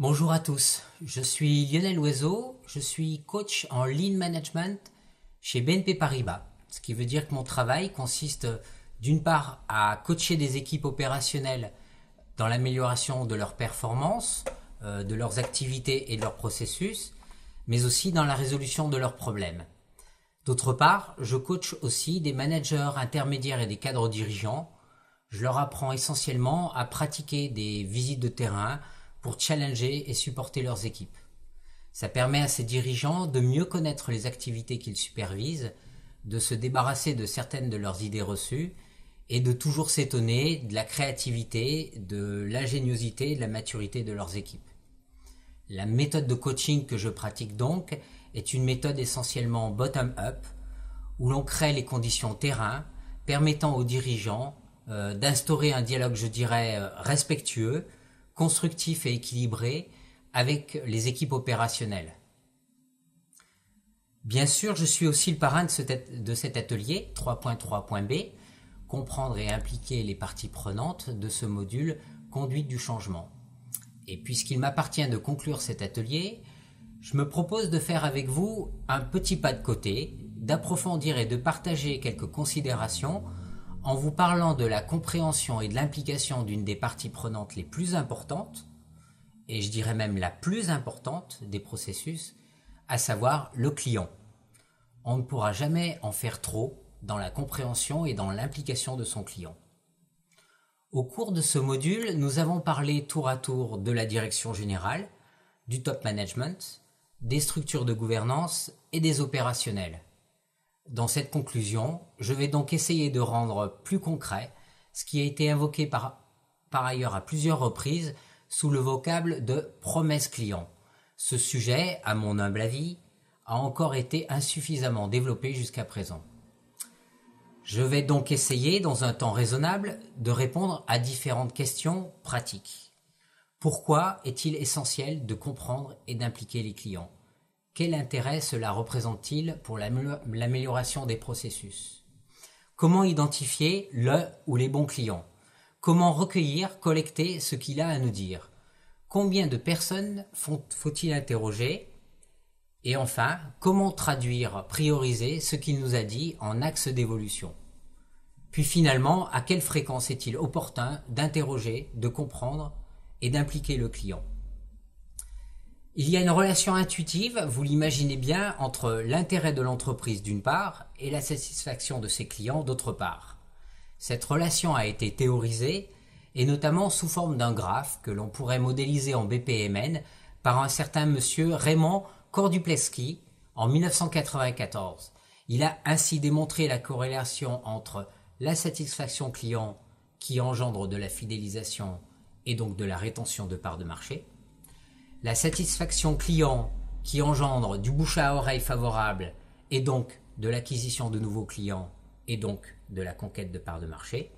Bonjour à tous, je suis Lionel Oiseau, je suis coach en Lean Management chez BNP Paribas. Ce qui veut dire que mon travail consiste d'une part à coacher des équipes opérationnelles dans l'amélioration de leurs performances, de leurs activités et de leurs processus, mais aussi dans la résolution de leurs problèmes. D'autre part, je coach aussi des managers intermédiaires et des cadres dirigeants. Je leur apprends essentiellement à pratiquer des visites de terrain pour challenger et supporter leurs équipes. Ça permet à ces dirigeants de mieux connaître les activités qu'ils supervisent, de se débarrasser de certaines de leurs idées reçues et de toujours s'étonner de la créativité, de l'ingéniosité et de la maturité de leurs équipes. La méthode de coaching que je pratique donc est une méthode essentiellement bottom-up, où l'on crée les conditions terrain permettant aux dirigeants d'instaurer un dialogue, je dirais, respectueux, constructif et équilibré avec les équipes opérationnelles. Bien sûr, je suis aussi le parrain de cet atelier 3.3.b, comprendre et impliquer les parties prenantes de ce module conduite du changement. Et puisqu'il m'appartient de conclure cet atelier, je me propose de faire avec vous un petit pas de côté, d'approfondir et de partager quelques considérations en vous parlant de la compréhension et de l'implication d'une des parties prenantes les plus importantes, et je dirais même la plus importante des processus, à savoir le client. On ne pourra jamais en faire trop dans la compréhension et dans l'implication de son client. Au cours de ce module, nous avons parlé tour à tour de la direction générale, du top management, des structures de gouvernance et des opérationnels. Dans cette conclusion, je vais donc essayer de rendre plus concret ce qui a été invoqué par ailleurs à plusieurs reprises sous le vocable de promesse client. Ce sujet, à mon humble avis, a encore été insuffisamment développé jusqu'à présent. Je vais donc essayer, dans un temps raisonnable, de répondre à différentes questions pratiques. Pourquoi est-il essentiel de comprendre et d'impliquer les clients ? Quel intérêt cela représente-t-il pour l'amélioration des processus ? Comment identifier le ou les bons clients ? Comment recueillir, collecter ce qu'il a à nous dire ? Combien de personnes faut-il interroger ? Et enfin, comment traduire, prioriser ce qu'il nous a dit en axe d'évolution ? Puis finalement, à quelle fréquence est-il opportun d'interroger, de comprendre et d'impliquer le client ? Il y a une relation intuitive, vous l'imaginez bien, entre l'intérêt de l'entreprise d'une part et la satisfaction de ses clients d'autre part. Cette relation a été théorisée, et notamment sous forme d'un graphe que l'on pourrait modéliser en BPMN par un certain monsieur Raymond Kordupleski en 1994. Il a ainsi démontré la corrélation entre la satisfaction client qui engendre de la fidélisation et donc de la rétention de parts de marché, la satisfaction client qui engendre du bouche à oreille favorable et donc de l'acquisition de nouveaux clients et donc de la conquête de parts de marché.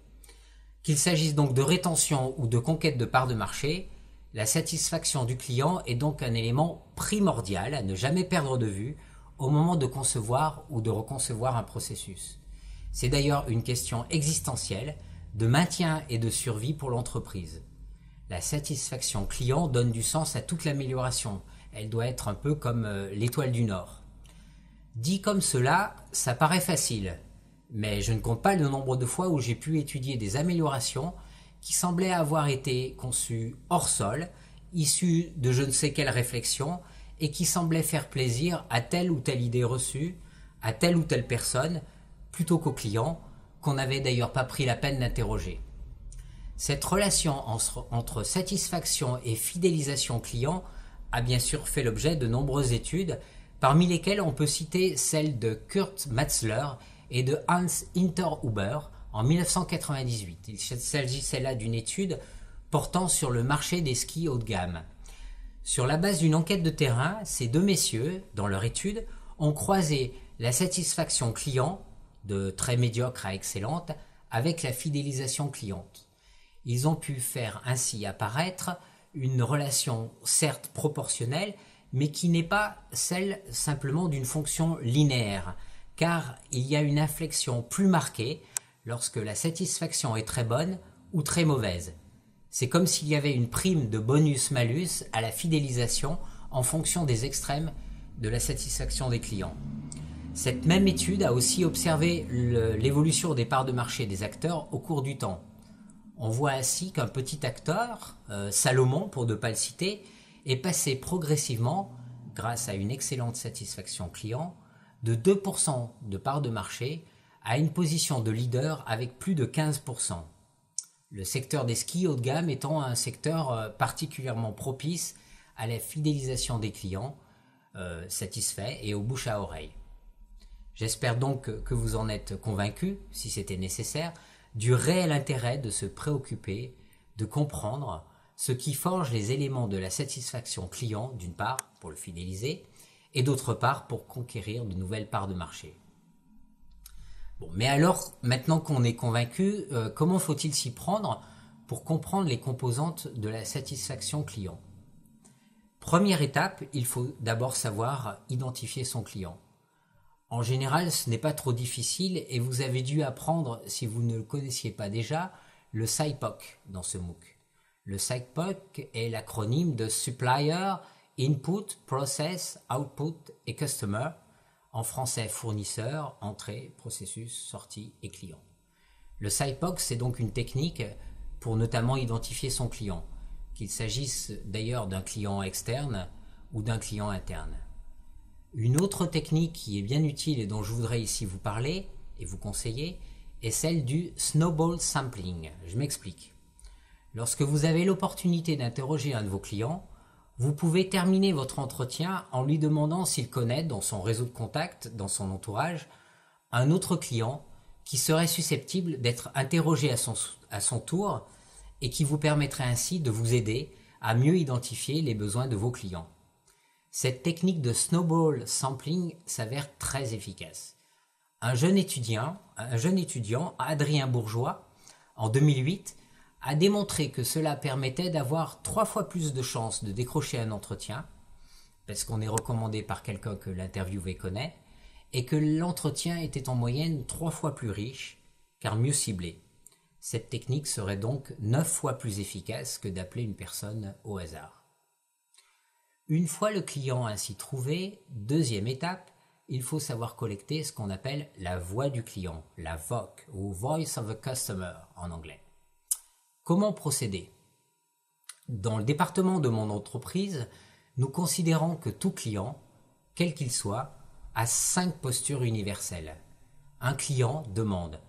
Qu'il s'agisse donc de rétention ou de conquête de parts de marché, la satisfaction du client est donc un élément primordial à ne jamais perdre de vue au moment de concevoir ou de reconcevoir un processus. C'est d'ailleurs une question existentielle de maintien et de survie pour l'entreprise. La satisfaction client donne du sens à toute l'amélioration. Elle doit être un peu comme l'étoile du Nord. Dit comme cela, ça paraît facile, mais je ne compte pas le nombre de fois où j'ai pu étudier des améliorations qui semblaient avoir été conçues hors sol, issues de je ne sais quelle réflexion, et qui semblaient faire plaisir à telle ou telle idée reçue, à telle ou telle personne, plutôt qu'au client, qu'on n'avait d'ailleurs pas pris la peine d'interroger. Cette relation entre satisfaction et fidélisation client a bien sûr fait l'objet de nombreuses études, parmi lesquelles on peut citer celle de Kurt Matzler et de Hans Hinterhuber en 1998. Il s'agissait là d'une étude portant sur le marché des skis haut de gamme. Sur la base d'une enquête de terrain, ces deux messieurs, dans leur étude, ont croisé la satisfaction client, de très médiocre à excellente, avec la fidélisation cliente. Ils ont pu faire ainsi apparaître une relation certes proportionnelle, mais qui n'est pas celle simplement d'une fonction linéaire, car il y a une inflexion plus marquée lorsque la satisfaction est très bonne ou très mauvaise. C'est comme s'il y avait une prime de bonus-malus à la fidélisation en fonction des extrêmes de la satisfaction des clients. Cette même étude a aussi observé l'évolution des parts de marché des acteurs au cours du temps. On voit ainsi qu'un petit acteur, Salomon pour ne pas le citer, est passé progressivement, grâce à une excellente satisfaction client, de 2% de parts de marché à une position de leader avec plus de 15%. Le secteur des skis haut de gamme étant un secteur particulièrement propice à la fidélisation des clients satisfaits et au bouche à oreille. J'espère donc que vous en êtes convaincus, si c'était nécessaire, du réel intérêt de se préoccuper, de comprendre ce qui forge les éléments de la satisfaction client, d'une part, pour le fidéliser, et d'autre part, pour conquérir de nouvelles parts de marché. Bon, mais alors, maintenant qu'on est convaincu, comment faut-il s'y prendre pour comprendre les composantes de la satisfaction client ? Première étape, il faut d'abord savoir identifier son client. En général, ce n'est pas trop difficile et vous avez dû apprendre, si vous ne le connaissiez pas déjà, le SIPOC dans ce MOOC. Le SIPOC est l'acronyme de Supplier, Input, Process, Output et Customer, en français fournisseur, entrée, processus, sortie et client. Le SIPOC, c'est donc une technique pour notamment identifier son client, qu'il s'agisse d'ailleurs d'un client externe ou d'un client interne. Une autre technique qui est bien utile et dont je voudrais ici vous parler et vous conseiller est celle du snowball sampling. Je m'explique. Lorsque vous avez l'opportunité d'interroger un de vos clients, vous pouvez terminer votre entretien en lui demandant s'il connaît dans son réseau de contacts, dans son entourage, un autre client qui serait susceptible d'être interrogé à son tour et qui vous permettrait ainsi de vous aider à mieux identifier les besoins de vos clients. Cette technique de snowball sampling s'avère très efficace. Un jeune étudiant, Adrien Bourgeois, en 2008, a démontré que cela permettait d'avoir 3 fois plus de chances de décrocher un entretien, parce qu'on est recommandé par quelqu'un que l'interviewé connaît, et que l'entretien était en moyenne 3 fois plus riche, car mieux ciblé. Cette technique serait donc 9 fois plus efficace que d'appeler une personne au hasard. Une fois le client ainsi trouvé, deuxième étape, il faut savoir collecter ce qu'on appelle la voix du client, la VOC, ou Voice of the Customer en anglais. Comment procéder ? Dans le département de mon entreprise, nous considérons que tout client, quel qu'il soit, a 5 postures universelles. Un client demande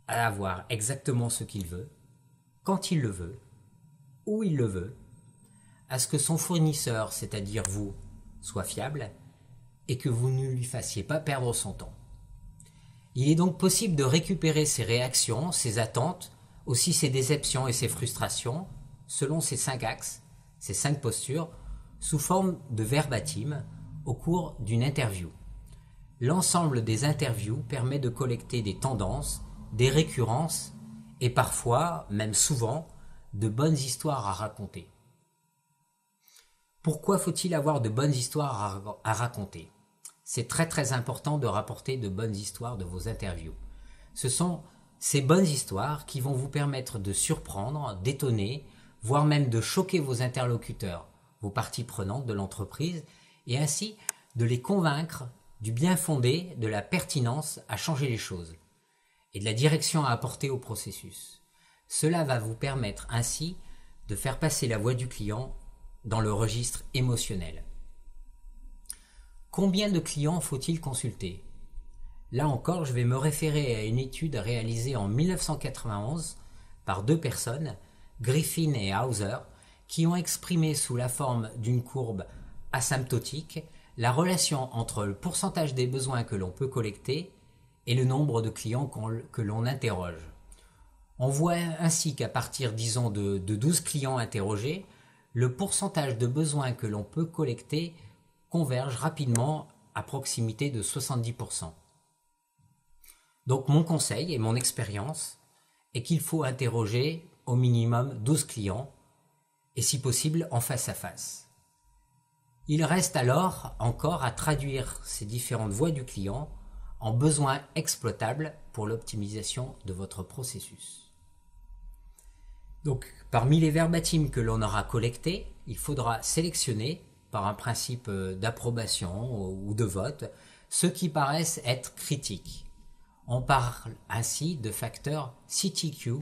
à avoir exactement ce qu'il veut, quand il le veut, où il le veut, à ce que son fournisseur, c'est-à-dire vous, soit fiable et que vous ne lui fassiez pas perdre son temps. Il est donc possible de récupérer ses réactions, ses attentes, aussi ses déceptions et ses frustrations, selon ces 5 axes, ces 5 postures, sous forme de verbatim au cours d'une interview. L'ensemble des interviews permet de collecter des tendances, des récurrences et parfois, même souvent, de bonnes histoires à raconter. Pourquoi faut-il avoir de bonnes histoires à raconter ? C'est très très important de rapporter de bonnes histoires de vos interviews. Ce sont ces bonnes histoires qui vont vous permettre de surprendre, d'étonner, voire même de choquer vos interlocuteurs, vos parties prenantes de l'entreprise, et ainsi de les convaincre du bien fondé, de la pertinence à changer les choses, et de la direction à apporter au processus. Cela va vous permettre ainsi de faire passer la voix du client dans le registre émotionnel. Combien de clients faut-il consulter ? Là encore, je vais me référer à une étude réalisée en 1991 par 2 personnes, Griffin et Hauser, qui ont exprimé sous la forme d'une courbe asymptotique la relation entre le pourcentage des besoins que l'on peut collecter et le nombre de clients que l'on interroge. On voit ainsi qu'à partir, disons, de 12 clients interrogés, le pourcentage de besoins que l'on peut collecter converge rapidement à proximité de 70%. Donc mon conseil et mon expérience est qu'il faut interroger au minimum 12 clients et si possible en face à face. Il reste alors encore à traduire ces différentes voix du client en besoins exploitables pour l'optimisation de votre processus. Donc, parmi les verbatims que l'on aura collectés, il faudra sélectionner, par un principe d'approbation ou de vote, ceux qui paraissent être critiques. On parle ainsi de facteur CTQ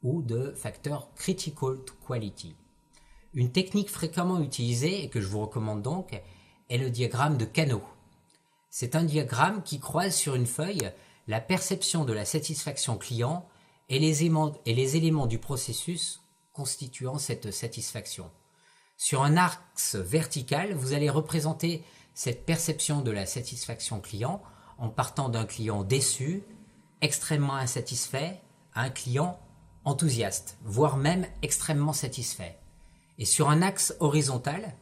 ou de facteur Critical Quality. Une technique fréquemment utilisée et que je vous recommande donc est le diagramme de Kano. C'est un diagramme qui croise sur une feuille la perception de la satisfaction client et les éléments du processus constituant cette satisfaction. Sur un axe vertical, vous allez représenter cette perception de la satisfaction client en partant d'un client déçu, extrêmement insatisfait, à un client enthousiaste, voire même extrêmement satisfait. Et sur un axe horizontal,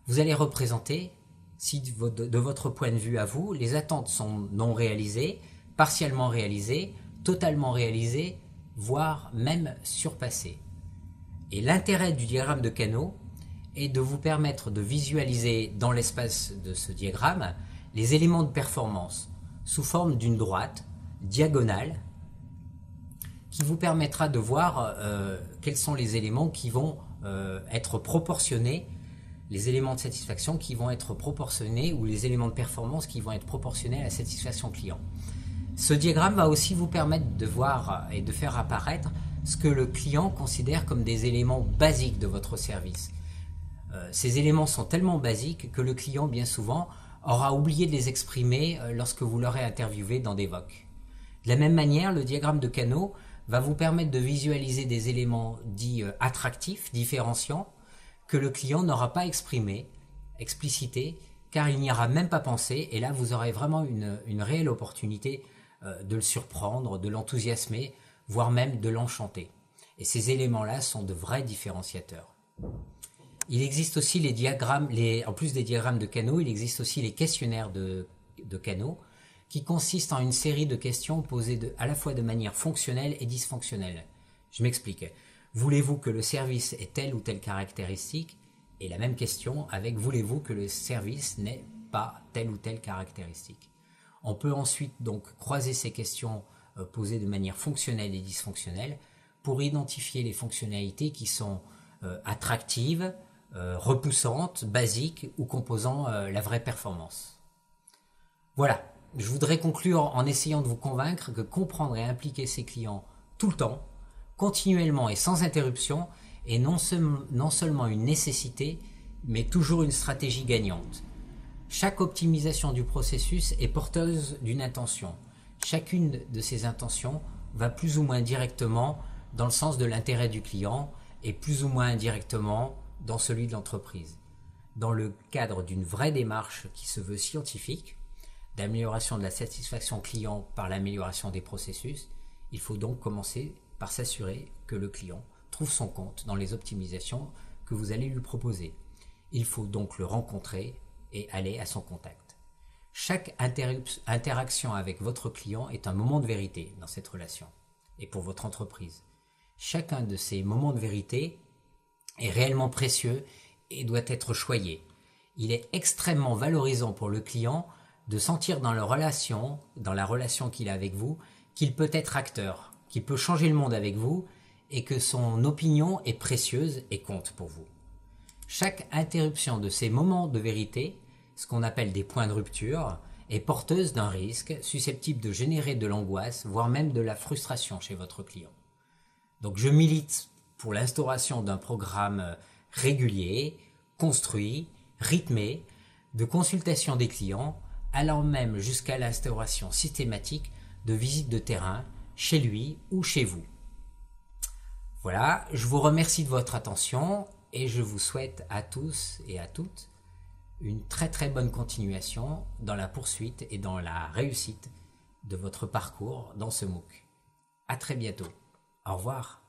vous allez représenter, si de votre point de vue à vous, les attentes sont non réalisées, partiellement réalisées, totalement réalisées, voire même surpassées. Et l'intérêt du diagramme de Kano est de vous permettre de visualiser dans l'espace de ce diagramme les éléments de performance sous forme d'une droite diagonale qui vous permettra de voir quels sont les éléments qui vont être proportionnés, les éléments de satisfaction qui vont être proportionnés ou les éléments de performance qui vont être proportionnés à la satisfaction client. Ce diagramme va aussi vous permettre de voir et de faire apparaître ce que le client considère comme des éléments basiques de votre service. Ces éléments sont tellement basiques que le client, bien souvent, aura oublié de les exprimer lorsque vous l'aurez interviewé dans des VOC. De la même manière, le diagramme de Kano va vous permettre de visualiser des éléments dits attractifs, différenciants, que le client n'aura pas exprimé, explicité, car il n'y aura même pas pensé, et là vous aurez vraiment une réelle opportunité de le surprendre, de l'enthousiasmer, voire même de l'enchanter. Et ces éléments-là sont de vrais différenciateurs. Il existe aussi les diagrammes, en plus des diagrammes de Kano, il existe aussi les questionnaires de Kano, qui consistent en une série de questions posées à la fois de manière fonctionnelle et dysfonctionnelle. Je m'explique. Voulez-vous que le service ait telle ou telle caractéristique? Et la même question avec voulez-vous que le service n'ait pas telle ou telle caractéristique? On peut ensuite donc croiser ces questions posées de manière fonctionnelle et dysfonctionnelle pour identifier les fonctionnalités qui sont attractives, repoussantes, basiques ou composant la vraie performance. Voilà, je voudrais conclure en essayant de vous convaincre que comprendre et impliquer ses clients tout le temps, continuellement et sans interruption est non seulement une nécessité, mais toujours une stratégie gagnante. Chaque optimisation du processus est porteuse d'une intention. Chacune de ces intentions va plus ou moins directement dans le sens de l'intérêt du client et plus ou moins indirectement dans celui de l'entreprise. Dans le cadre d'une vraie démarche qui se veut scientifique, d'amélioration de la satisfaction client par l'amélioration des processus, il faut donc commencer par s'assurer que le client trouve son compte dans les optimisations que vous allez lui proposer. Il faut donc le rencontrer et aller à son contact. Chaque interaction avec votre client est un moment de vérité dans cette relation et pour votre entreprise. Chacun de ces moments de vérité est réellement précieux et doit être choyé. Il est extrêmement valorisant pour le client de sentir dans la relation qu'il a avec vous, qu'il peut être acteur, qu'il peut changer le monde avec vous et que son opinion est précieuse et compte pour vous. Chaque interruption de ces moments de vérité, ce qu'on appelle des points de rupture, est porteuse d'un risque susceptible de générer de l'angoisse, voire même de la frustration chez votre client. Donc je milite pour l'instauration d'un programme régulier, construit, rythmé, de consultation des clients, allant même jusqu'à l'instauration systématique de visites de terrain chez lui ou chez vous. Voilà, je vous remercie de votre attention et je vous souhaite à tous et à toutes une très très bonne continuation dans la poursuite et dans la réussite de votre parcours dans ce MOOC. À très bientôt. Au revoir.